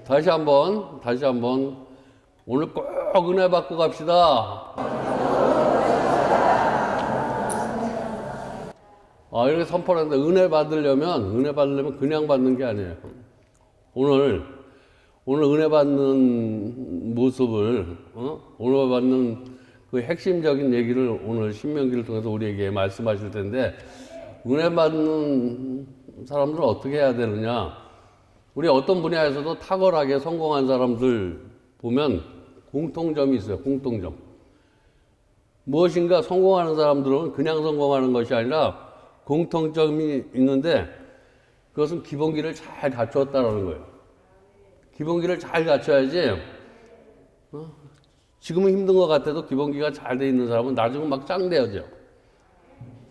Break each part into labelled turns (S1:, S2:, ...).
S1: 다시 한번 오늘 꼭 은혜 받고 갑시다. 이렇게 선포를 했는데 은혜 받으려면 그냥 받는 게 아니에요. 오늘 은혜 받는 모습을, 오늘 받는 그 핵심적인 얘기를 오늘 신명기를 통해서 우리에게 말씀하실 텐데, 은혜 받는 사람들은 어떻게 해야 되느냐? 우리 어떤 분야에서도 탁월하게 성공한 사람들 보면 공통점이 있어요. 공통점. 무엇인가 성공하는 사람들은 그냥 성공하는 것이 아니라 공통점이 있는데, 그것은 기본기를 잘 갖추었다는 거예요. 기본기를 잘 갖춰야지, 지금은 힘든 것 같아도 기본기가 잘 돼 있는 사람은 나중에 막 짱돼야죠.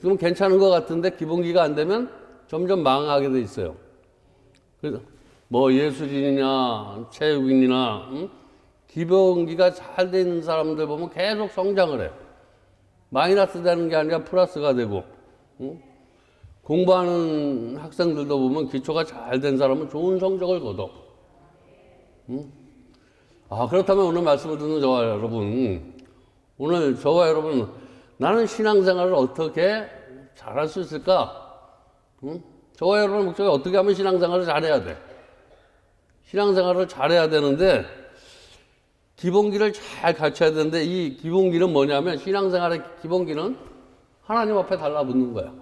S1: 지금 괜찮은 것 같은데 기본기가 안 되면 점점 망하게 돼 있어요. 그래서 뭐 예술인이나 체육인이나 기본기가 잘 돼 있는 사람들 보면 계속 성장을 해요. 마이너스 되는 게 아니라 플러스가 되고, 공부하는 학생들도 보면 기초가 잘 된 사람은 좋은 성적을 거둬. 그렇다면 오늘 말씀을 듣는 저와 여러분, 나는 신앙생활을 어떻게 잘할 수 있을까? 저와 여러분의 목적이 어떻게 하면 신앙생활을 잘해야 돼? 신앙생활을 잘해야 되는데 기본기를 잘 갖춰야 되는데, 이 기본기는 뭐냐면, 신앙생활의 기본기는 하나님 앞에 달라붙는 거야.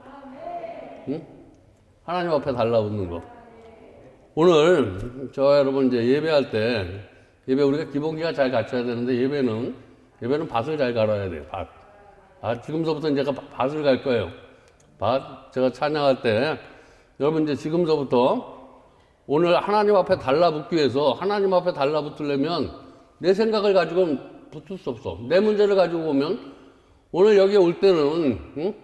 S1: 하나님 앞에 달라붙는 거. 오늘 저와 여러분 이제 예배할 때, 우리가 기본기가 잘 갖춰야 되는데, 예배는 밭을 잘 갈아야 돼요. 지금서부터 이제 밭을 갈 거예요. 제가 찬양할 때, 여러분 이제 지금서부터 오늘 하나님 앞에 달라붙기 위해서, 하나님 앞에 달라붙으려면 내 생각을 가지고는 붙을 수 없어. 내 문제를 가지고 오면, 오늘 여기 올 때는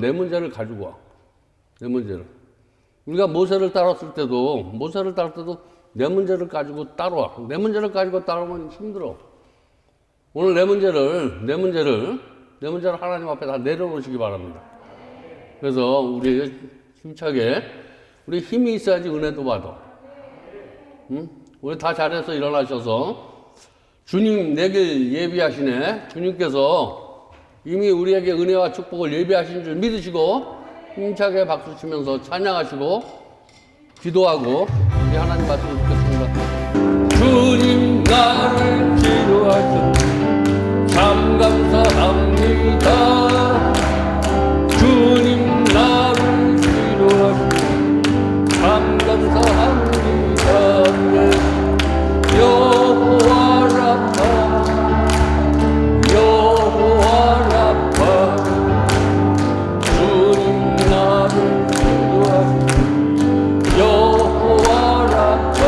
S1: 내 문제를 가지고 와. 내 문제를. 우리가 모세를 따랐을 때도 내 문제를 가지고 따라와. 내 문제를 가지고 따라오면 힘들어. 오늘 내 문제를 하나님 앞에 다 내려놓으시기 바랍니다. 그래서 우리 힘차게, 우리 힘이 있어야지 은혜도 받아. 우리 다 잘해서 일어나셔서, 주님 내길 예비하시네. 주님께서 이미 우리에게 은혜와 축복을 예비하신 줄 믿으시고 힘차게 박수 치면서 찬양하시고 기도하고 우리 하나님 말씀 듣겠습니다. 주님 나를 치료하셨네. 참 감사합니다. 주님 나를 치료하셨네. 참 감사합니다. 여호와 라파, 여호와 라파, 주님 나를 치료하시네. 여호와 라파,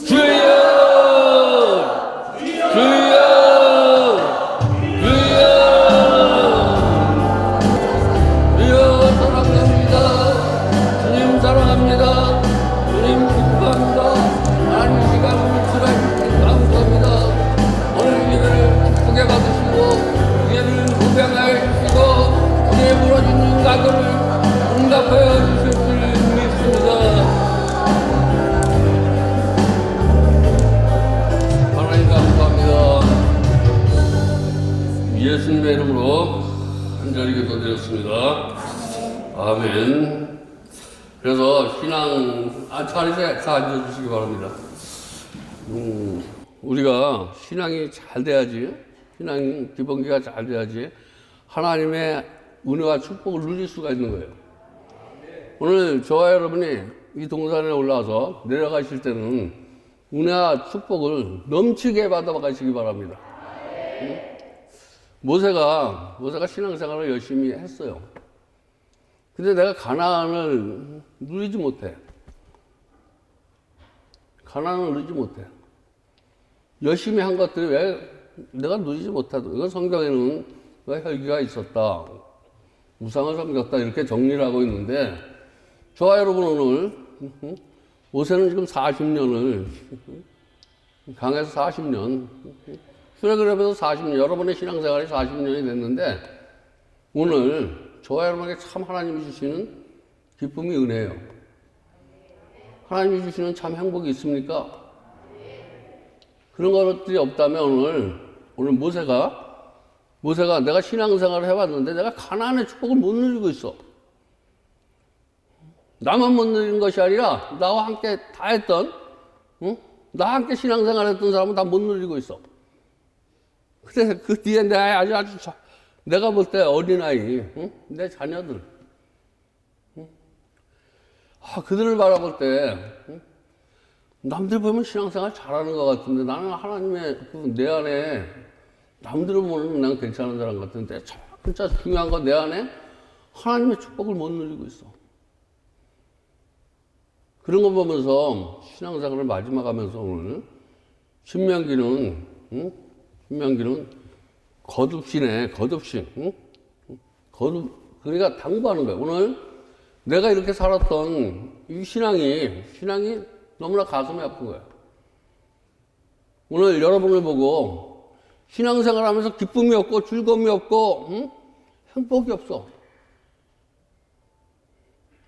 S1: 주여, 주여, 주여 사랑합니다. 주님 사랑합니다. 주님 기뻐합니다. 하나님 시간 우리 감사합니다. 오늘 예배를 기쁘게 받으시고 예배를 후병하여 주시고 우리의 부러진 가도를 응답하여 주실 줄 믿습니다. 하나님 감사합니다. 예수님의 이름으로 간절히 기도드렸습니다. 아멘. 그래서 자리에서 앉아주시기 바랍니다. 우리가 신앙이 잘 돼야지, 신앙 기본기가 잘 돼야지 하나님의 은혜와 축복을 누릴 수가 있는 거예요. 오늘 저와 여러분이 이 동산에 올라와서 내려가실 때는 은혜와 축복을 넘치게 받아가시기 바랍니다. 모세가 신앙생활을 열심히 했어요. 근데 내가 가나안을 누리지 못해. 열심히 한 것들이 왜 내가 누리지 못하다. 이건 성경에는 왜 혈기가 있었다, 우상을 섬겼다, 이렇게 정리를 하고 있는데, 저와 여러분 오늘 모세는 지금 40년을, 강에서 40년, 출애굽에서 40년, 여러분의 신앙생활이 40년이 됐는데, 오늘 저와 여러분에게 참 하나님이 주시는 기쁨이 은혜예요. 하나님이 주시는 참 행복이 있습니까? 그런 것들이 없다면 오늘 모세가 내가 신앙생활을 해봤는데 내가 가나안의 축복을 못 누리고 있어. 나만 못 누리는 것이 아니라 나와 함께 다 했던, 나와 함께 신앙생활 했던 사람은 다 못 누리고 있어. 근데 그 뒤에 내가 볼 때 어린아이, 내 자녀들, 그들을 바라볼 때, 남들 보면 신앙생활 잘하는 것 같은데 나는 하나님의 내 안에 남들을 보면 난 괜찮은 사람 같은데 진짜 중요한 건 내 안에 하나님의 축복을 못 누리고 있어. 그런 거 보면서 신앙생활을 마지막하면서 오늘 신명기는 거듭신에 거듭신 그러니까 당부하는 거예요. 오늘 내가 이렇게 살았던 이 신앙이 너무나 가슴이 아픈 거야. 오늘 여러분을 보고 신앙생활 하면서 기쁨이 없고 즐거움이 없고 행복이 없어.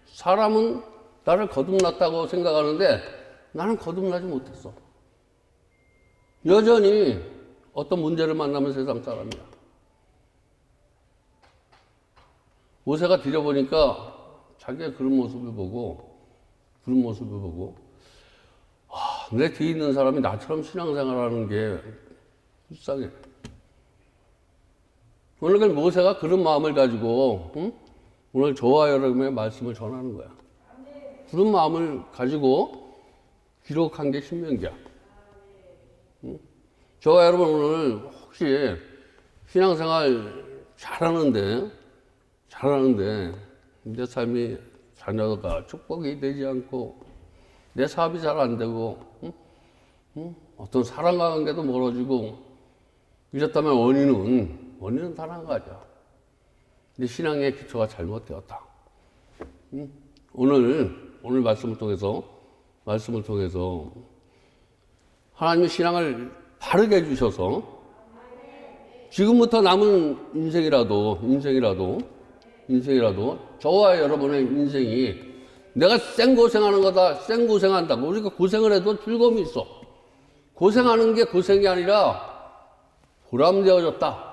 S1: 사람은 나를 거듭났다고 생각하는데 나는 거듭나지 못했어. 여전히 어떤 문제를 만나면 세상 사람이야. 모세가 들여보니까 자기가 그런 모습을 보고 내 뒤에 있는 사람이 나처럼 신앙생활하는 게 불쌍해. 오늘 모세가 그런 마음을 가지고 오늘 저와 여러분의 말씀을 전하는 거야. 그런 마음을 가지고 기록한 게 신명기야. 저와 여러분 오늘 혹시 신앙생활 잘하는데 내 삶이 자녀가 축복이 되지 않고 내 사업이 잘 안 되고 어떤 사랑과 관계도 멀어지고 이랬다면 원인은 단 한 가지야. 내 신앙의 기초가 잘못되었다. 오늘 말씀을 통해서 하나님의 신앙을 바르게 해주셔서 지금부터 남은 인생이라도 저와 여러분의 인생이 내가 생고생하는 거다, 생고생한다. 우리가 고생을 해도 즐거움이 있어. 고생하는 게 고생이 아니라 보람되어졌다.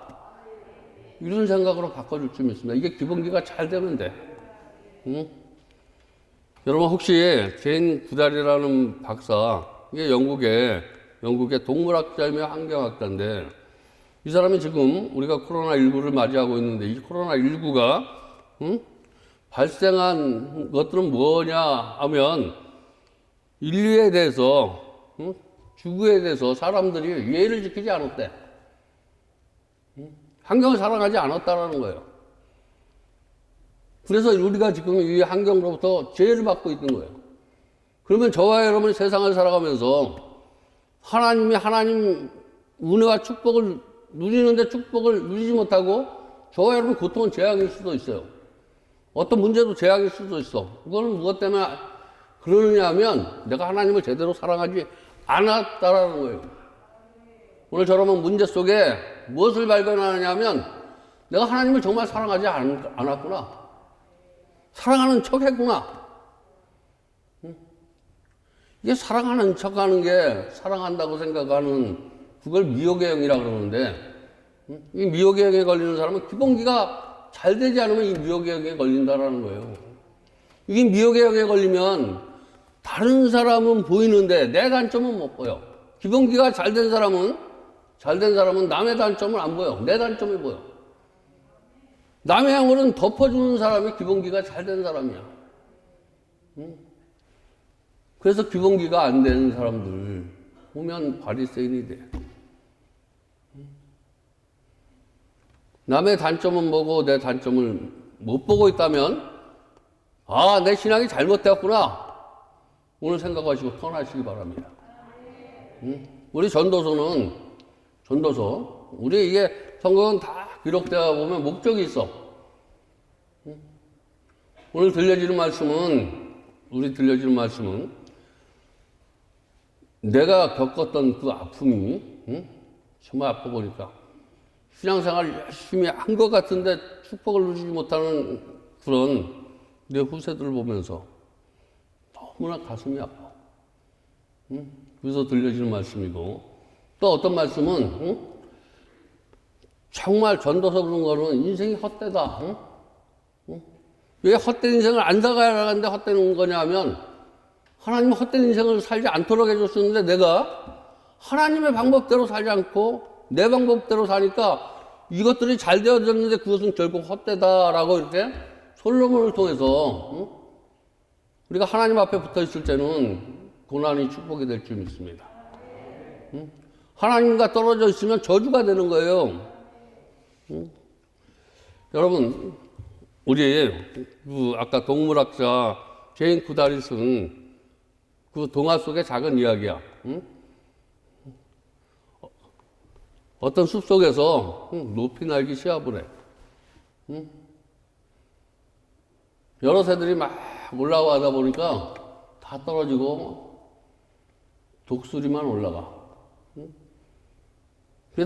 S1: 이런 생각으로 바꿔줄 줄 믿습니다. 이게 기본기가 잘 되면 돼. 여러분 혹시 제인 구달이라는 박사, 이게 영국의 동물학자이며 환경학자인데 이 사람이 지금 우리가 코로나19를 맞이하고 있는데 이 코로나19가 발생한 것들은 뭐냐 하면 인류에 대해서 지구에 대해서 사람들이 예의를 지키지 않았대. 환경을 사랑하지 않았다라는 거예요. 그래서 우리가 지금 이 환경으로부터 재해를 받고 있는 거예요. 그러면 저와 여러분이 세상을 살아가면서 하나님 은혜와 축복을 누리는데 축복을 누리지 못하고 저와 여러분 고통은 재앙일 수도 있어요. 어떤 문제도 재앙일 수도 있어. 그거는 무엇 때문에 그러느냐 하면 내가 하나님을 제대로 사랑하지 않았다라는 거예요. 오늘 저러면 문제 속에 무엇을 발견하느냐 하면 내가 하나님을 정말 사랑하지 않았구나. 사랑하는 척 했구나. 이게 사랑하는 척 하는 게 사랑한다고 생각하는 그걸 미혹의 영이라고 그러는데 이 미혹의 영에 걸리는 사람은 기본기가 잘 되지 않으면 이 미혹의 영에 걸린다라는 거예요. 이게 미혹의 영에 걸리면 다른 사람은 보이는데 내 단점은 못 보여. 기본기가 잘 된 사람은 남의 단점을 안 보여. 내 단점이 보여. 남의 영혼은 덮어주는 사람이 기본기가 잘 된 사람이야. 그래서 기본기가 안 되는 사람들 보면 바리새인이 돼. 남의 단점은 보고 내 단점을 못 보고 있다면 내 신앙이 잘못되었구나. 오늘 생각하시고 떠나시기 바랍니다. 우리 전도서 우리 이게 성경은 다 기록되어 보면 목적이 있어. 오늘 들려지는 말씀은 내가 겪었던 그 아픔이 정말 아파 보니까 신앙생활 열심히 한 것 같은데 축복을 누리지 못하는 그런 내 후세들을 보면서 너무나 가슴이 아파. 그래서 들려지는 말씀이고, 또 어떤 말씀은 정말 전도서 그런 거는 인생이 헛되다. 왜 헛된 인생을 안 살아가는데 헛되는 거냐 하면, 하나님은 헛된 인생을 살지 않도록 해줬었는데 내가 하나님의 방법대로 살지 않고 내 방법대로 사니까 이것들이 잘 되어졌는데 그것은 결국 헛되다라고 이렇게 솔로몬을 통해서 우리가 하나님 앞에 붙어 있을 때는 고난이 축복이 될 줄 믿습니다. 하나님과 떨어져 있으면 저주가 되는 거예요. 여러분, 우리 아까 동물학자 제인 쿠다리 쓴 그 동화 속의 작은 이야기야. 어떤 숲 속에서 높이 날기 시합을 해. 여러 새들이 막 올라가다 보니까 다 떨어지고 독수리만 올라가.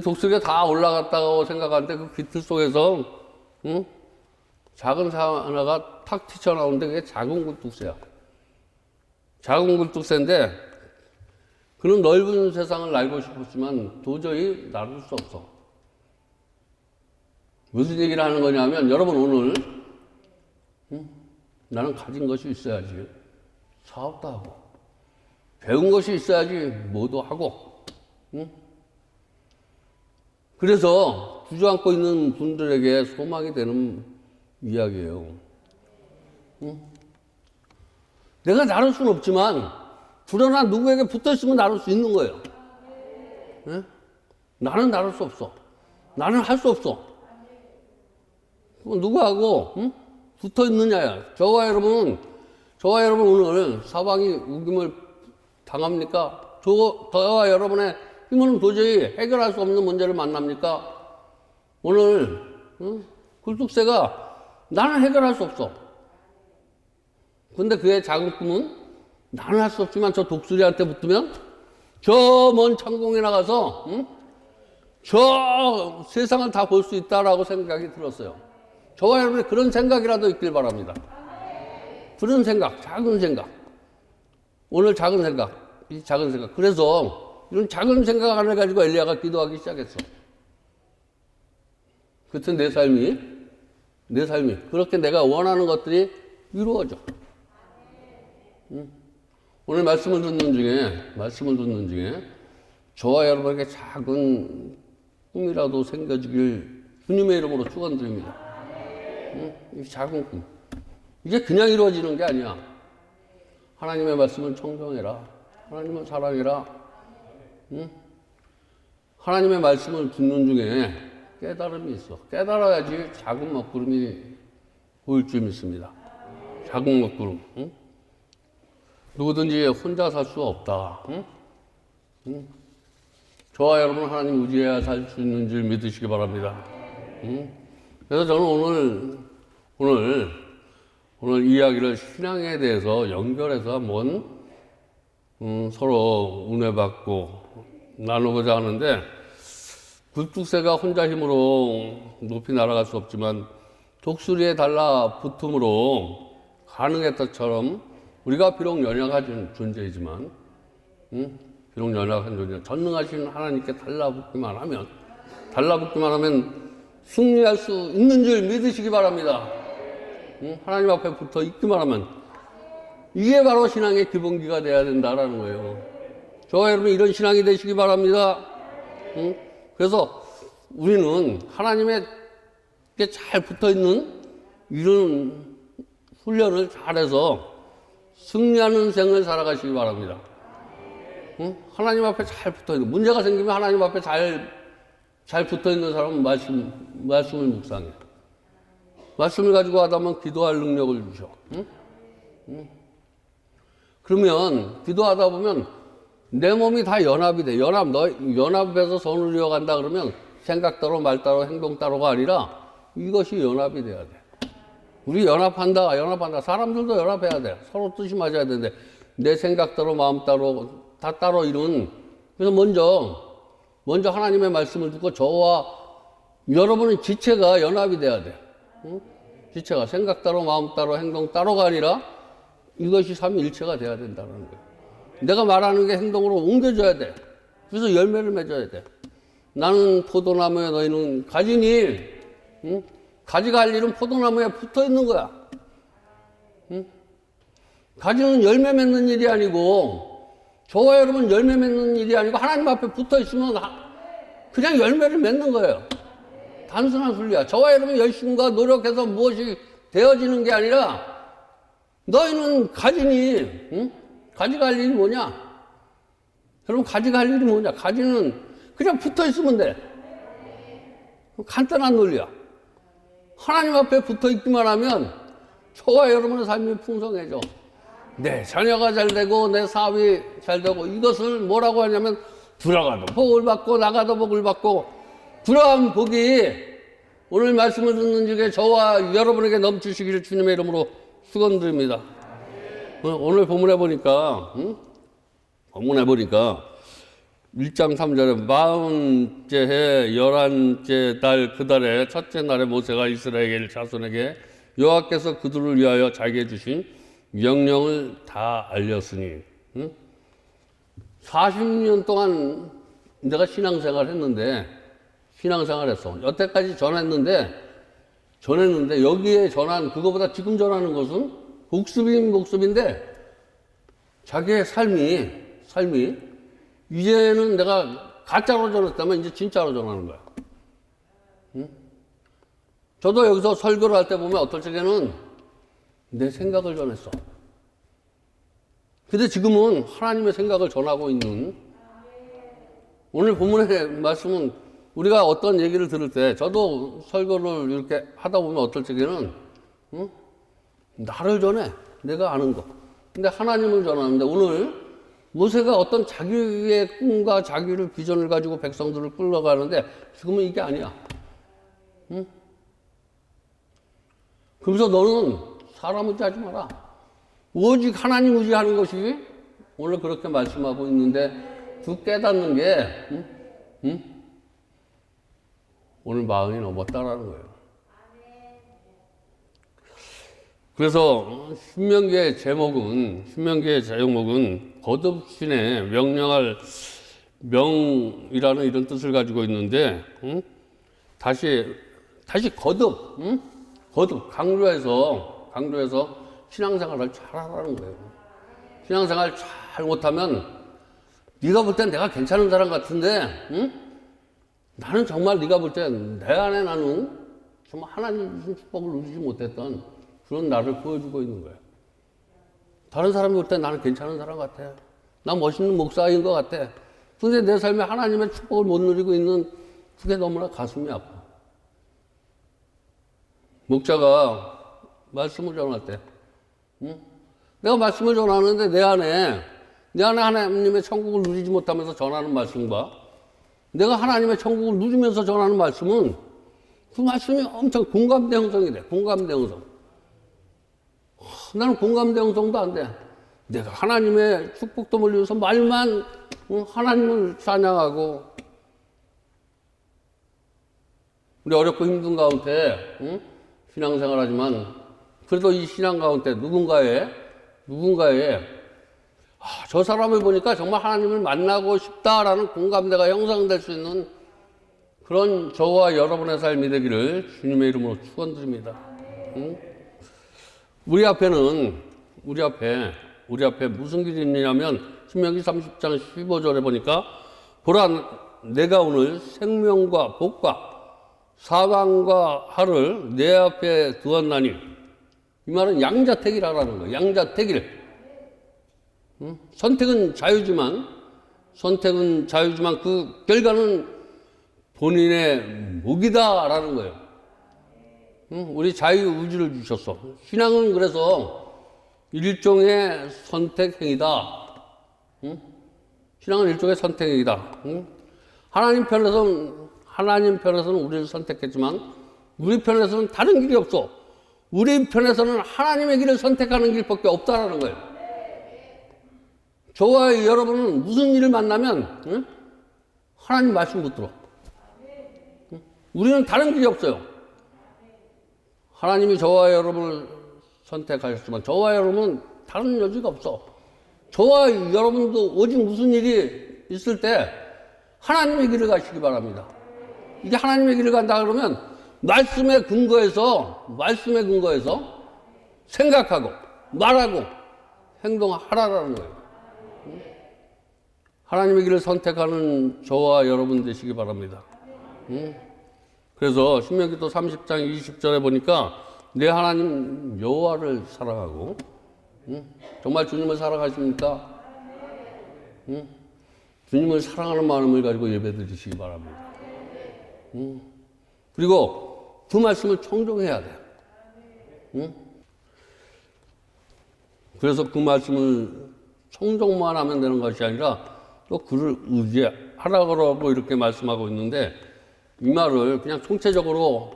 S1: 독수리가 다 올라갔다고 생각하는데 그 깃털 속에서 작은 새 하나가 탁 튀쳐나오는데 그게 작은 굴뚝새야. 작은 굴뚝새인데 그는 넓은 세상을 날고 싶었지만 도저히 나를 수 없어. 무슨 얘기를 하는 거냐면, 여러분 오늘 나는 가진 것이 있어야지 사업도 하고, 배운 것이 있어야지 뭐도 하고, 그래서 주저앉고 있는 분들에게 소망이 되는 이야기예요. 내가 나눌 수는 없지만 불어나 누구에게 붙어있으면 나눌 수 있는 거예요. 네? 나는 나눌 수 없어. 나는 할 수 없어. 누구하고 붙어 있느냐야. 저와 여러분 오늘 사방이 우김을 당합니까? 저와 여러분의 힘으로는 도저히 해결할 수 없는 문제를 만납니까? 오늘 굴뚝새가 나는 해결할 수 없어. 근데 그의 작은 꿈은 나는 할 수 없지만 저 독수리한테 붙으면 저 먼 창공에 나가서 저 세상을 다 볼 수 있다라고 생각이 들었어요. 저와 여러분의 그런 생각이라도 있길 바랍니다. 그런 생각, 작은 생각. 오늘 작은 생각, 이 작은 생각. 그래서 이런 작은 생각 하나를 가지고 엘리야가 기도하기 시작했어. 그때 내 삶이 그렇게 내가 원하는 것들이 이루어져. 오늘 말씀을 듣는 중에 저와 여러분에게 작은 꿈이라도 생겨지길 주님의 이름으로 축원드립니다. 이 작은 꿈. 이게 그냥 이루어지는 게 아니야. 하나님의 말씀을 청정해라. 하나님을 사랑해라. 하나님의 말씀을 듣는 중에 깨달음이 있어. 깨달아야지 작은 먹구름이 보일 줄 믿습니다. 작은 먹구름. 누구든지 혼자 살 수 없다. 저와 여러분 하나님 의지해야 살 수 있는 줄 믿으시기 바랍니다. 그래서 저는 오늘 이야기를 신앙에 대해서 연결해서 한번 서로 은혜 받고 나누고자 하는데, 굴뚝새가 혼자 힘으로 높이 날아갈 수 없지만 독수리에 달라붙음으로 가능했다처럼 우리가 비록 연약한 존재이지만 비록 연약한 존재, 전능하신 하나님께 달라붙기만 하면 승리할 수 있는 줄 믿으시기 바랍니다. 하나님 앞에 붙어 있기만 하면 이게 바로 신앙의 기본기가 돼야 된다라는 거예요. 저와 여러분 이런 신앙이 되시기 바랍니다. 그래서 우리는 하나님께 잘 붙어 있는 이런 훈련을 잘해서 승리하는 생을 살아가시기 바랍니다. 하나님 앞에 잘 붙어 있는, 문제가 생기면 하나님 앞에 잘 붙어 있는 사람은 말씀을 묵상해. 말씀을 가지고 하다 보면 기도할 능력을 주셔. 그러면 기도하다 보면 내 몸이 다 연합이 돼. 연합해서 선을 이어간다 그러면 생각 따로 말 따로 행동 따로가 아니라 이것이 연합이 돼야 돼. 우리 연합한다. 사람들도 연합해야 돼. 서로 뜻이 맞아야 되는데 내 생각 따로 마음 따로 다 따로 이룬. 그래서 먼저 하나님의 말씀을 듣고 저와 여러분의 지체가 연합이 돼야 돼. 지체가 생각 따로 마음 따로 행동 따로가 아니라 이것이 삼위일체가 돼야 된다는 거예요. 내가 말하는 게 행동으로 옮겨져야 돼. 그래서 열매를 맺어야 돼. 나는 포도나무에 너희는 가지니, 응? 가지가 할 일은 포도나무에 붙어 있는 거야. 응? 가지는 열매 맺는 일이 아니고, 저와 여러분 열매 맺는 일이 아니고 하나님 앞에 붙어 있으면 그냥 열매를 맺는 거예요. 단순한 순리야. 저와 여러분 열심과 노력해서 무엇이 되어지는 게 아니라 너희는 가지니, 응? 가지가 할 일이 뭐냐? 여러분 가지가 할 일이 뭐냐? 가지는 그냥 붙어 있으면 돼. 간단한 논리야. 하나님 앞에 붙어 있기만 하면 저와 여러분의 삶이 풍성해져. 내 자녀가 잘 되고 내 사업이 잘 되고 이것을 뭐라고 하냐면 들어가도 복을 받고 나가도 복을 받고 들어간 복이 오늘 말씀을 듣는 중에 저와 여러분에게 넘치시기를 주님의 이름으로 축원드립니다. 오늘 본문에 보니까 본문에 보니까 1장 3절에 40째 해 11째 달 그 달에 첫째 날에 모세가 이스라엘 자손에게 여호와께서 그들을 위하여 자기에 주신 명령을 다 알렸으니 40년 동안 내가 신앙생활 했는데 신앙생활 했어. 여태까지 전했는데 여기에 전한 그거보다 지금 전하는 것은 복습인데 자기의 삶이 이제는 내가 가짜로 전했다면 이제 진짜로 전하는 거야. 응? 저도 여기서 설교를 할 때 보면 어떨 적에는 내 생각을 전했어. 근데 지금은 하나님의 생각을 전하고 있는 오늘 본문의 말씀은 우리가 어떤 얘기를 들을 때 저도 설교를 이렇게 하다 보면 어떨 적에는 나를 전해. 내가 아는 거. 근데 하나님을 전하는데 오늘 모세가 어떤 자기의 꿈과 자기를 비전을 가지고 백성들을 끌어가는데 지금은 이게 아니야. 응? 그래서 너는 사람 의지하지 마라. 오직 하나님 의지하는 것이 오늘 그렇게 말씀하고 있는데 그 깨닫는 게 오늘 마흔이 넘었다라는 거예요. 그래서 신명기의 제목은 거듭신에 명령할 명이라는 이런 뜻을 가지고 있는데 다시 거듭 강조해서 신앙생활을 잘하라는 거예요. 신앙생활 잘 못하면 네가 볼 땐 내가 괜찮은 사람 같은데 나는 정말 네가 볼 땐 내 안에 나는 정말 하나님 주신 축복을 누리지 못했던 그런 나를 보여주고 있는 거예요. 다른 사람이 볼 땐 나는 괜찮은 사람 같아. 나 멋있는 목사인 것 같아. 근데 내 삶에 하나님의 축복을 못 누리고 있는 그게 너무나 가슴이 아파. 목자가 말씀을 전할 때 내가 말씀을 전하는데 내 안에 하나님의 천국을 누리지 못하면서 전하는 말씀과 내가 하나님의 천국을 누리면서 전하는 말씀은 그 말씀이 엄청 공감대 형성이 돼. 공감대 형성. 나는 공감대 형성도 안 돼. 내가 하나님의 축복도 몰리면서 말만 하나님을 찬양하고 우리 어렵고 힘든 가운데 신앙생활하지만 그래도 이 신앙 가운데 누군가의 저 사람을 보니까 정말 하나님을 만나고 싶다라는 공감대가 형성될 수 있는 그런 저와 여러분의 삶이 되기를 주님의 이름으로 축원드립니다. 우리 앞에 무슨 길이 있냐면 신명기 30장 15절에 보니까 보라 내가 오늘 생명과 복과 사망과 har을 내 앞에 두었나니 이 말은 양자택일하라는 거예요. 양자택일. 선택은 자유지만 그 결과는 본인의 몫이다라는 거예요. 우리 자유의지를 주셨어. 신앙은 그래서 일종의 선택행위다. 신앙은 일종의 선택행위다. 하나님 편에서는 우리를 선택했지만 우리 편에서는 다른 길이 없어. 우리 편에서는 하나님의 길을 선택하는 길밖에 없다라는 거예요. 저와 여러분은 무슨 일을 만나면 하나님 말씀 못 들어. 우리는 다른 길이 없어요. 하나님이 저와 여러분을 선택하셨지만 저와 여러분은 다른 여지가 없어. 저와 여러분도 오직 무슨 일이 있을 때 하나님의 길을 가시기 바랍니다. 이게 하나님의 길을 간다 그러면 말씀의 근거에서 생각하고 말하고 행동하라라는 거예요. 하나님의 길을 선택하는 저와 여러분 되시기 바랍니다. 그래서 신명기도 30장 20절에 보니까 내 하나님 여호와를 사랑하고 정말 주님을 사랑하십니까? 주님을 사랑하는 마음을 가지고 예배드리시기 바랍니다. 그리고 그 말씀을 청종해야 돼요. 그래서 그 말씀을 청종만 하면 되는 것이 아니라 또 그를 의지하라고 이렇게 말씀하고 있는데 이 말을 그냥 총체적으로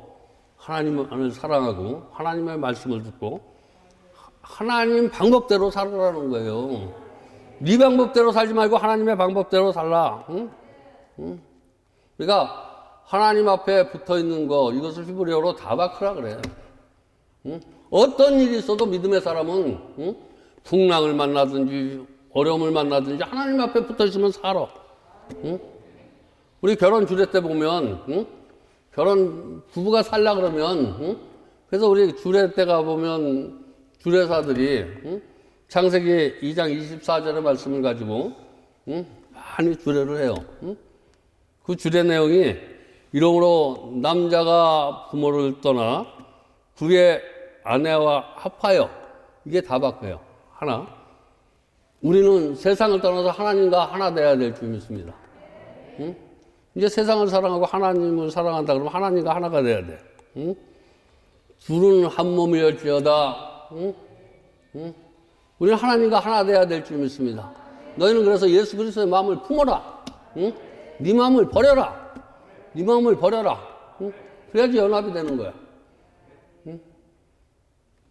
S1: 하나님을 사랑하고 하나님의 말씀을 듣고 하나님 방법대로 살아라는 거예요. 네 방법대로 살지 말고 하나님의 방법대로 살라. 그러니까 하나님 앞에 붙어 있는 거 이것을 히브리어로 다바크라 그래요. 어떤 일이 있어도 믿음의 사람은 풍랑을 만나든지 어려움을 만나든지 하나님 앞에 붙어 있으면 살아. 우리 결혼 주례 때 보면 결혼 부부가 살라 그러면 그래서 우리 주례 때 가보면 주례사들이 창세기 2장 24절의 말씀을 가지고 많이 주례를 해요. 그 주례 내용이 이러므로 남자가 부모를 떠나 그의 아내와 합하여 이게 다 바꿔요. 하나. 우리는 세상을 떠나서 하나님과 하나 돼야 될 줄 믿습니다. 이제 세상을 사랑하고 하나님을 사랑한다 그러면 하나님과 하나가 돼야 돼. 둘은 한 몸이었지어다. 우리는 하나님과 하나 돼야 될 줄 믿습니다. 너희는 그래서 예수 그리스도의 마음을 품어라. 네 마음을 버려라. 네 마음을 버려라. 그래야지 연합이 되는 거야.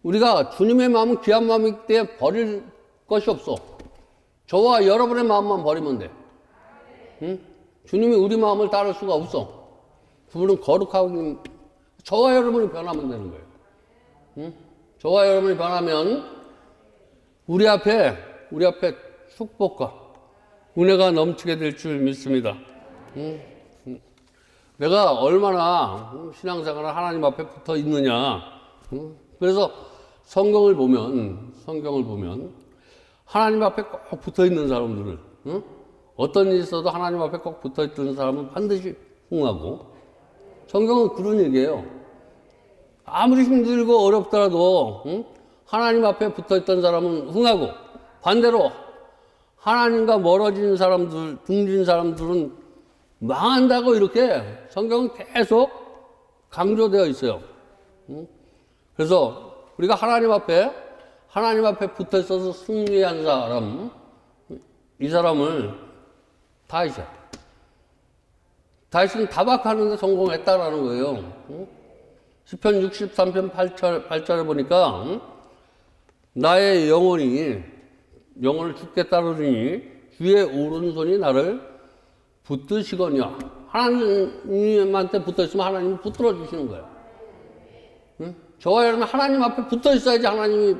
S1: 우리가 주님의 마음은 귀한 마음이기 때문에 버릴 것이 없어. 저와 여러분의 마음만 버리면 돼. 주님이 우리 마음을 따를 수가 없어. 그분은 거룩하고 저와 여러분이 변하면 되는 거예요. 저와 여러분이 변하면 우리 앞에 축복과 은혜가 넘치게 될 줄 믿습니다. 내가 얼마나 신앙생활을 하나님 앞에 붙어 있느냐. 그래서 성경을 보면 하나님 앞에 꼭 붙어 있는 사람들을 어떤 일이 있어도 하나님 앞에 꼭 붙어 있던 사람은 반드시 흥하고 성경은 그런 얘기예요. 아무리 힘들고 어렵더라도 하나님 앞에 붙어 있던 사람은 흥하고 반대로 하나님과 멀어진 사람들, 등진 사람들은 망한다고 이렇게 성경은 계속 강조되어 있어요. 그래서 우리가 하나님 앞에 붙어 있어서 승리한 사람, 이 사람을 다윗은 다박하는데 성공했다라는 거예요. 시편 63편 8절에 보니까 나의 영혼을 죽게 따르니 주의 오른손이 나를 붙드시거냐. 하나님한테 붙어 있으면 하나님이 붙들어 주시는 거예요. 저와 여러분 하나님 앞에 붙어 있어야지 하나님이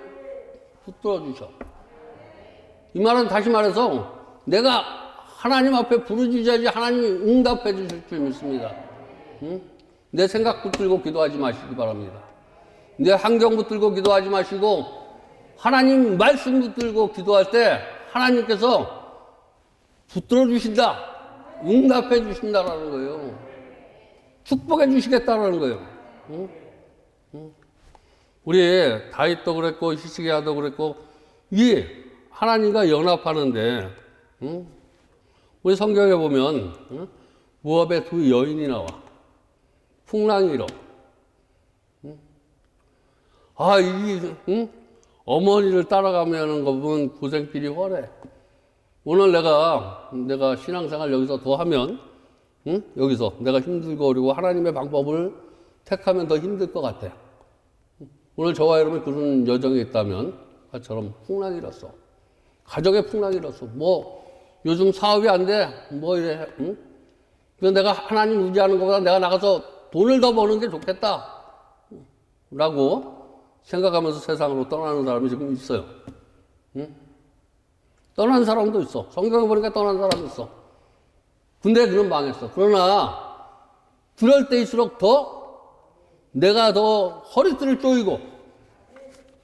S1: 붙들어 주셔. 이 말은 다시 말해서 내가 하나님 앞에 부르짖어야지 하나님이 응답해 주실 줄 믿습니다. 내 생각 붙들고 기도하지 마시기 바랍니다. 내 환경 붙들고 기도하지 마시고 하나님 말씀 붙들고 기도할 때 하나님께서 붙들어 주신다. 응답해 주신다라는 거예요. 축복해 주시겠다라는 거예요. 우리 다윗도 그랬고 히스기야도 그랬고 이 하나님과 연합하는데 우리 성경에 보면 모압의 두 여인이 나와 풍랑이 일어. 어머니를 따라가면 거 보면 고생길이 헐해. 오늘 내가 신앙생활 여기서 더 하면 여기서 내가 힘들고 어려고 하나님의 방법을 택하면 더 힘들 것 같아. 오늘 저와 여러분이 그런 여정이 있다면 아처럼 풍랑이 일었어. 가족의 풍랑이 일었어. 요즘 사업이 안 돼. 이래. 그래서 내가 하나님 의지하는 것보다 내가 나가서 돈을 더 버는 게 좋겠다. 라고 생각하면서 세상으로 떠나는 사람이 지금 있어요. 떠난 사람도 있어. 성경에 보니까 떠난 사람도 있어. 근데 그는 망했어. 그러나 그럴 때일수록 더 내가 더 허리띠를 쪼이고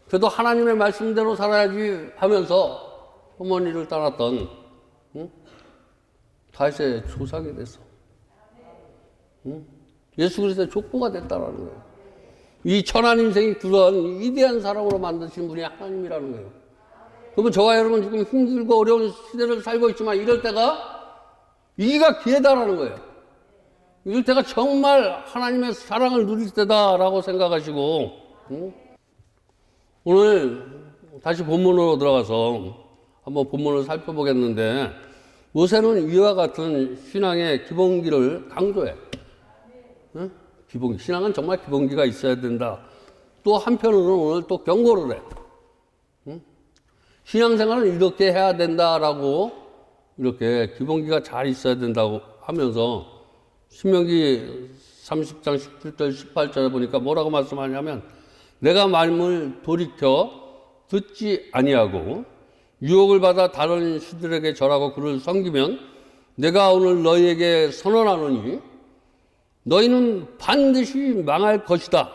S1: 그래도 하나님의 말씀대로 살아야지 하면서 어머니를 떠났던 다윗의 조상이 됐어. 예수 그리스도의 족보가 됐다라는 거예요. 이 천한 인생이 그런 위대한 사람으로 만드신 분이 하나님이라는 거예요. 그러면 저와 여러분 지금 힘들고 어려운 시대를 살고 있지만 이럴 때가 위기가 기회다라는 거예요. 이럴 때가 정말 하나님의 사랑을 누릴 때다라고 생각하시고 오늘 다시 본문으로 들어가서 한번 본문을 살펴보겠는데 모세는 이와 같은 신앙의 기본기를 강조해. 기본기. 신앙은 정말 기본기가 있어야 된다. 또 한편으로는 오늘 또 경고를 해. 신앙생활은 이렇게 해야 된다라고 이렇게 기본기가 잘 있어야 된다고 하면서 신명기 30장 17절 18절에 보니까 뭐라고 말씀하냐면 내가 마음을 돌이켜 듣지 아니하고 유혹을 받아 다른 신들에게 절하고 그를 섬기면 내가 오늘 너희에게 선언하노니 너희는 반드시 망할 것이다.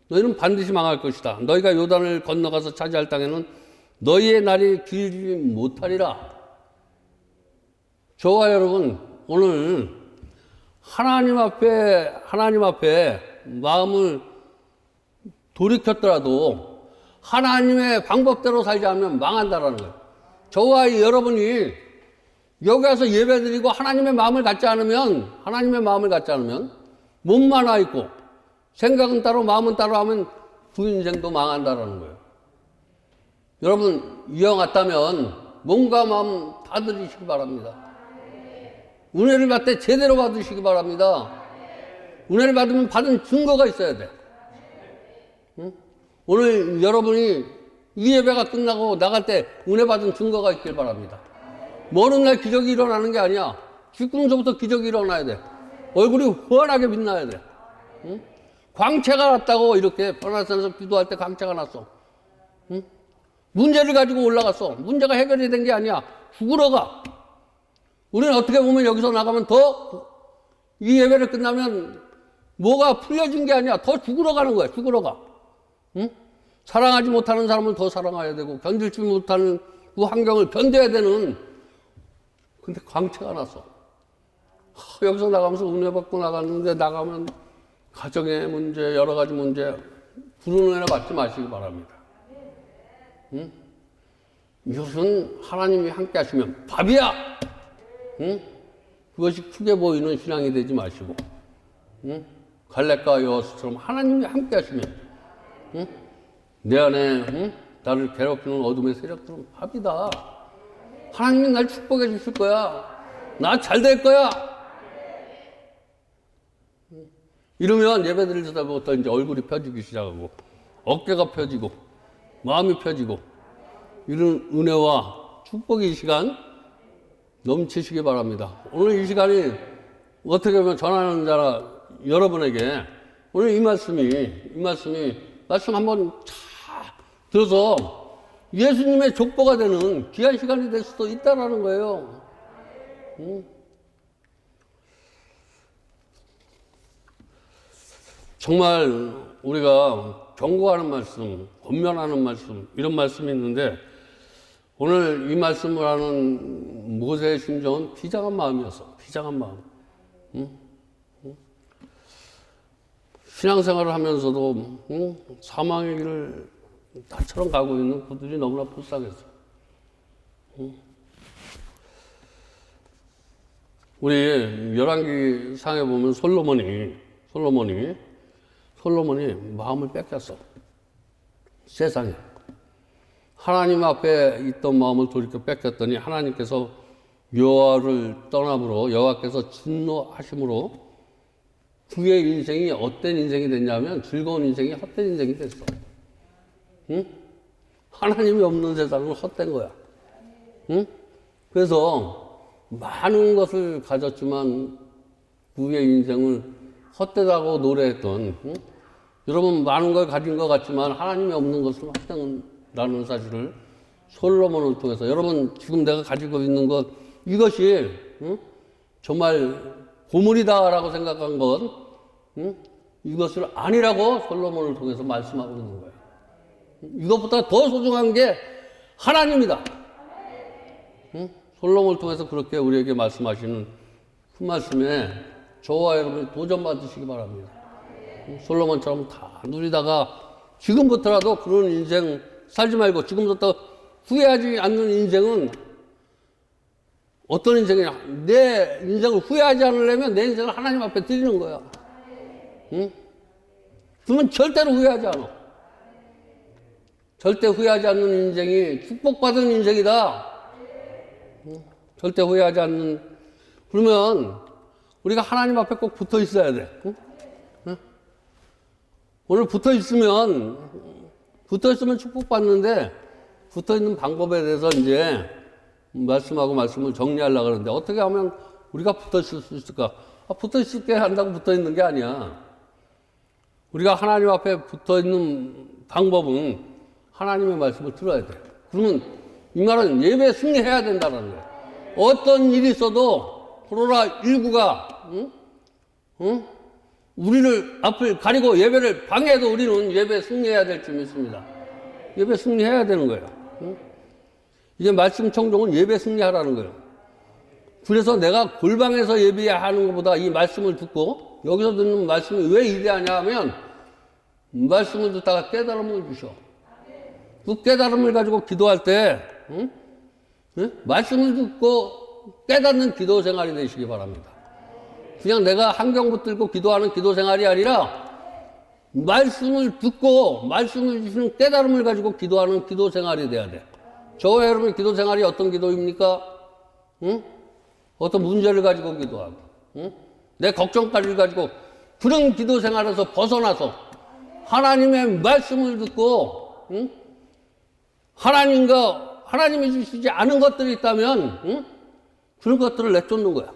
S1: 너희는 반드시 망할 것이다. 너희가 요단을 건너가서 차지할 땅에는 너희의 날이 길지 못하리라. 저와 여러분 오늘 하나님 앞에 마음을 돌이켰더라도 하나님의 방법대로 살지 않으면 망한다라는 거예요. 저와 여러분이 여기 와서 예배드리고 하나님의 마음을 갖지 않으면 몸만 와 있고 생각은 따로 마음은 따로 하면 그 인생도 망한다라는 거예요. 여러분 이와 같다면 몸과 마음 다 드리시기 바랍니다. 은혜를 받을 때 제대로 받으시기 바랍니다. 은혜를 받으면 받은 증거가 있어야 돼. 응? 오늘 여러분이 이 예배가 끝나고 나갈 때 은혜 받은 증거가 있길 바랍니다. 먼 날 기적이 일어나는 게 아니야. 죽음서부터 기적이 일어나야 돼. 얼굴이 환하게 빛나야 돼. 응? 광채가 났다고 이렇게 변화산에서 기도할 때 광채가 났어. 응? 문제를 가지고 올라갔어. 문제가 해결이 된 게 아니야. 죽으러 가. 우리는 어떻게 보면 여기서 나가면 더 이 예배를 끝나면 뭐가 풀려진 게 아니야. 더 죽으러 가는 거야. 죽으러 가. 응? 사랑하지 못하는 사람을 더 사랑해야 되고 견딜지 못하는 그 환경을 견뎌야 되는 근데 광채가 났어. 여기서 나가면서 은혜 받고 나갔는데 나가면 가정의 문제 여러 가지 문제 부르는 은혜 받지 마시기 바랍니다. 응? 이것은 하나님이 함께 하시면 밥이야. 응? 그것이 크게 보이는 신앙이 되지 마시고 응? 갈렙과 여호수아처럼 하나님이 함께 하시면 응? 내 안에 응? 나를 괴롭히는 어둠의 세력들은 밥이다. 하나님이 날 축복해 주실 거야. 나 잘 될 거야. 이러면 예배 드릴 때부터 이제 얼굴이 펴지기 시작하고 어깨가 펴지고 마음이 펴지고 이런 은혜와 축복의 시간 넘치시기 바랍니다. 오늘 이 시간이 어떻게 보면 전하는 자라 여러분에게 오늘 이 말씀 한번 잘 들어서 예수님의 족보가 되는 귀한 시간이 될 수도 있다라는 거예요. 정말 우리가 경고하는 말씀, 권면하는 말씀, 이런 말씀이 있는데 오늘 이 말씀을 하는 모세의 심정은 비장한 마음이었어. 비장한 마음. 신앙생활을 하면서도 사망의 길을 나처럼 가고 있는 그들이 너무나 불쌍했어. 우리 열왕기 상에 보면 솔로몬이 마음을 뺏겼어. 세상에. 하나님 앞에 있던 마음을 돌이켜 뺏겼더니 하나님께서 여호와를 떠남으로 여호와께서 진노하심으로 그의 인생이 헛된 인생이 됐냐면 즐거운 인생이 헛된 인생이 됐어. 응? 하나님이 없는 세상은 헛된 거야. 응? 그래서 많은 것을 가졌지만 그의 인생을 헛되다고 노래했던 응? 여러분 많은 걸 가진 것 같지만 하나님이 없는 것은 헛된 라는 사실을 솔로몬을 통해서 여러분 지금 내가 가지고 있는 것 이것이 정말 보물이다라고 생각한 것 이것을 아니라고 솔로몬을 통해서 말씀하고 있는 거예요. 이것보다 더 소중한 게 하나님이다. 솔로몬을 통해서 그렇게 우리에게 말씀하시는 그 말씀에 저와 여러분이 도전받으시기 바랍니다. 솔로몬처럼 다 누리다가 지금부터라도 그런 인생 살지 말고 지금부터 후회하지 않는 인생은 어떤 인생이냐? 내 인생을 후회하지 않으려면 내 인생을 하나님 앞에 드리는 거야. 응? 그러면 절대로 후회하지 않아. 절대 후회하지 않는 인생이 축복받은 인생이다. 응? 절대 후회하지 않는. 그러면 우리가 하나님 앞에 꼭 붙어 있어야 돼. 응? 응? 오늘 붙어 있으면 축복받는데 붙어 있는 방법에 대해서 이제 말씀을 정리하려고 하는데 어떻게 하면 우리가 붙어 있을 수 있을까? 붙어 있을게 한다고 붙어 있는 게 아니야. 우리가 하나님 앞에 붙어 있는 방법은 하나님의 말씀을 들어야 돼. 그러면 이 말은 예배에 승리해야 된다는 거야. 어떤 일이 있어도 코로나19가 우리를 앞을 가리고 예배를 방해해도 우리는 예배에 승리해야 될 줄 믿습니다. 예배 승리해야 되는 거예요. 이게 말씀 청종은 예배 승리하라는 거예요. 그래서 내가 골방에서 예배하는 것보다 이 말씀을 듣고 여기서 듣는 말씀이 왜 위대하냐 하면 말씀을 듣다가 깨달음을 주셔. 그 깨달음을 가지고 기도할 때 말씀을 듣고 깨닫는 기도 생활이 되시기 바랍니다. 그냥 내가 한경 붙들고 기도하는 기도 생활이 아니라 말씀을 듣고 말씀을 주시는 깨달음을 가지고 기도하는 기도 생활이 돼야 돼. 저와 여러분의 기도 생활이 어떤 기도입니까? 어떤 문제를 가지고 기도하고 내 걱정거리를 가지고 그런 기도 생활에서 벗어나서 하나님의 말씀을 듣고 하나님이 주시지 않은 것들이 있다면 그런 것들을 내쫓는 거야.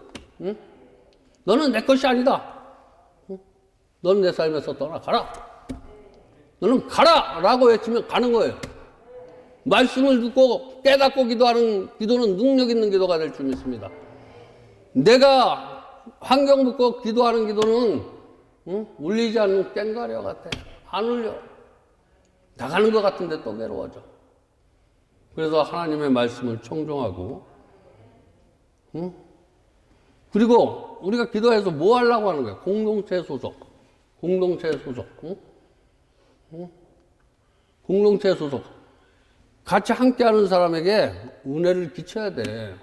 S1: 너는 내 것이 아니다. 너는 내 삶에서 떠나가라. 너는 가라! 라고 외치면 가는 거예요. 말씀을 듣고 깨닫고 기도하는 기도는 능력 있는 기도가 될 줄 믿습니다. 내가 환경 듣고 기도하는 기도는 울리지 않는 꽹과려 같아. 안 울려. 나가는 것 같은데 또 괴로워져. 그래서 하나님의 말씀을 청종하고 그리고 우리가 기도해서 뭐 하려고 하는 거야? 공동체 소속. 공동체 소속. 같이 함께하는 사람에게 은혜를 끼쳐야 돼.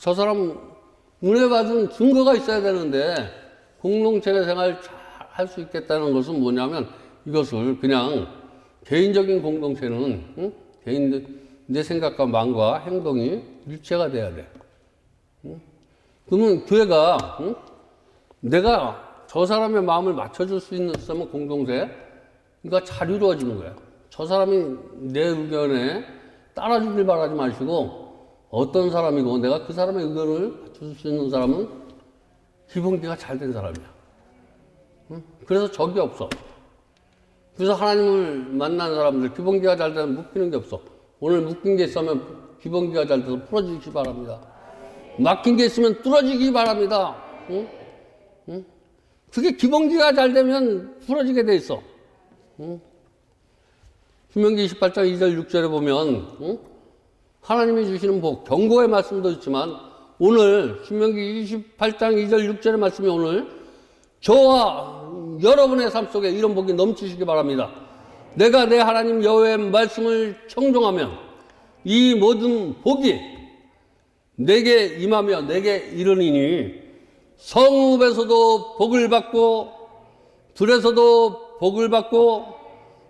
S1: 저 사람 은혜 받은 증거가 있어야 되는데 공동체 생활 잘 할 수 있겠다는 것은 뭐냐면 이것을 그냥 개인적인 공동체는 내 생각과 마음과 행동이 일체가 돼야 돼. 그러면 교회가 내가 저 사람의 마음을 맞춰줄 수 있으면 공동체가 잘 이루어지는 거야. 저 사람이 내 의견에 따라주길 바라지 마시고 어떤 사람이고 내가 그 사람의 의견을 맞춰줄 수 있는 사람은 기본기가 잘 된 사람이야. 그래서 적이 없어. 그래서 하나님을 만난 사람들 기본기가 잘 되면 묶이는 게 없어. 오늘 묶인 게 있으면 기본기가 잘 돼서 풀어지기 바랍니다. 막힌 게 있으면 뚫어지기 바랍니다. 그게 기본기가 잘 되면 풀어지게 돼 있어. 신명기 28장 2절 6절에 보면 하나님이 주시는 복, 경고의 말씀도 있지만 오늘 신명기 28장 2절 6절의 말씀이 오늘 저와 여러분의 삶 속에 이런 복이 넘치시기 바랍니다. 내가 내 하나님 여호와의 말씀을 청종하면 이 모든 복이 내게 임하며 내게 이르니니 성읍에서도 복을 받고 들에서도 복을 받고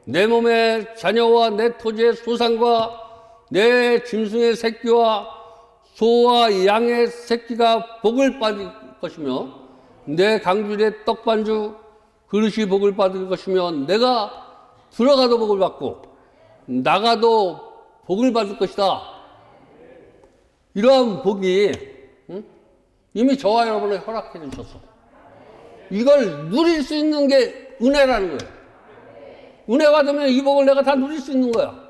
S1: 내 몸의 자녀와 내 토지의 소산과 내 짐승의 새끼와 소와 양의 새끼가 복을 받을 것이며 내 강줄의 떡반주 그릇이 복을 받을 것이며 내가 들어가도 복을 받고 나가도 복을 받을 것이다. 이러한 복이 이미 저와 여러분을 허락해 주셨어. 이걸 누릴 수 있는 게 은혜라는 거예요. 은혜 받으면 이 복을 내가 다 누릴 수 있는 거야.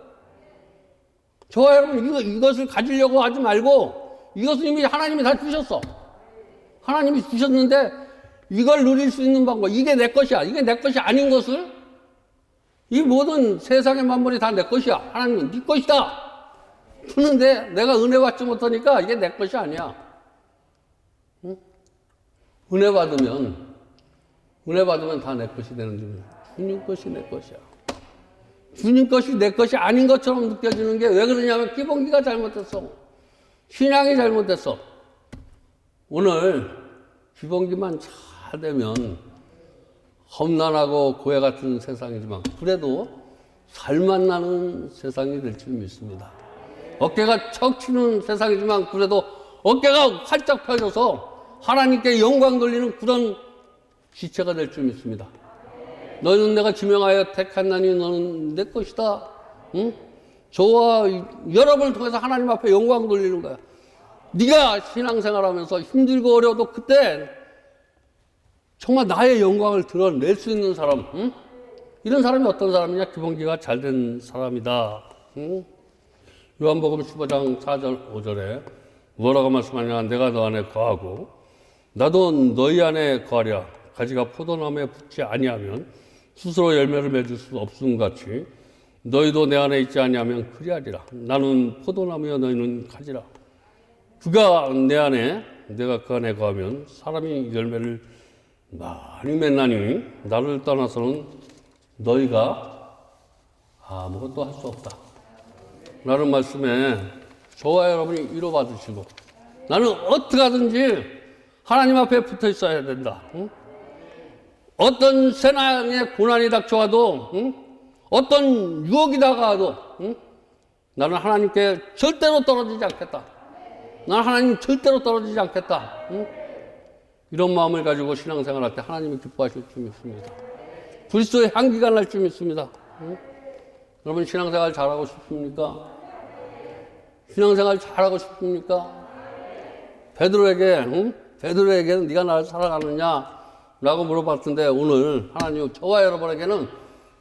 S1: 저와 여러분 이것을 가지려고 하지 말고 이것은 이미 하나님이 다 주셨어. 하나님이 주셨는데 이걸 누릴 수 있는 방법, 이게 내 것이야. 이게 내 것이 아닌 것을, 이 모든 세상의 만물이 다 내 것이야. 하나님은 네 것이다. 주는데 내가 은혜 받지 못하니까 이게 내 것이 아니야. 응? 은혜 받으면 다 내 것이 되는 줄. 주님 것이 내 것이야. 주님 것이 내 것이 아닌 것처럼 느껴지는 게 왜 그러냐면 기본기가 잘못됐어. 신앙이 잘못됐어. 오늘 기본기만 잘 되면 험난하고 고해 같은 세상이지만 그래도 살맛 나는 세상이 될 줄 믿습니다. 어깨가 척 치는 세상이지만 그래도 어깨가 활짝 펴져서 하나님께 영광 돌리는 그런 지체가 될 줄 믿습니다. 너희는 내가 지명하여 택하나니 너는 내 것이다. 응? 저와 여러분을 통해서 하나님 앞에 영광 돌리는 거야. 네가 신앙생활하면서 힘들고 어려워도 그때 정말 나의 영광을 드러낼 수 있는 사람, 응? 이런 사람이 어떤 사람이냐? 기본기가 잘된 사람이다. 응? 요한복음 15장 4절 5절에 뭐라고 말씀하냐? 내가 너 안에 거하고 나도 너희 안에 거하랴. 가지가 포도나무에 붙지 아니하면 스스로 열매를 맺을 수 없음 같이 너희도 내 안에 있지 아니하면 그리하리라. 나는 포도나무여 너희는 가지라. 그가 내 안에 내가 그 안에 거하면 사람이 열매를 많이 맺나니 나를 떠나서는 너희가 아무것도 할 수 없다. 라는 말씀에 저와 여러분이 위로받으시고 나는 어떻게 하든지 하나님 앞에 붙어 있어야 된다. 응? 어떤 세상의 고난이 닥쳐와도, 응? 어떤 유혹이 다가와도, 응? 나는 하나님께 절대로 떨어지지 않겠다. 나는 하나님 절대로 떨어지지 않겠다. 응? 이런 마음을 가지고 신앙생활할 때 하나님이 기뻐하실 줄 믿습니다. 그리스도의 향기가 날 줄 믿습니다. 응? 여러분 신앙생활 잘하고 싶습니까? 신앙생활 잘하고 싶습니까? 베드로에게는 네가 나를 사랑하느냐? 라고 물어봤던데 오늘 하나님 저와 여러분에게는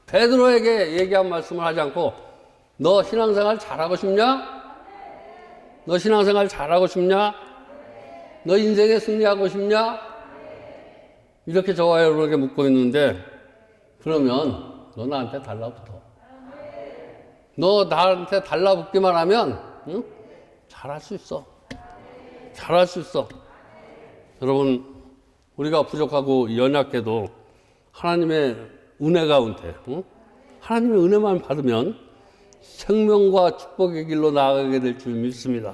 S1: 베드로에게 얘기한 말씀을 하지 않고 너 신앙생활 잘하고 싶냐? 너 신앙생활 잘하고 싶냐? 너 인생에 승리하고 싶냐? 이렇게 저와 여러분에게 묻고 있는데 그러면 너 나한테 달라붙어. 너 나한테 달라붙기만 하면 응? 잘할 수 있어. 잘할 수 있어. 여러분 우리가 부족하고 연약해도 하나님의 은혜 가운데 응? 하나님의 은혜만 받으면 생명과 축복의 길로 나아가게 될 줄 믿습니다.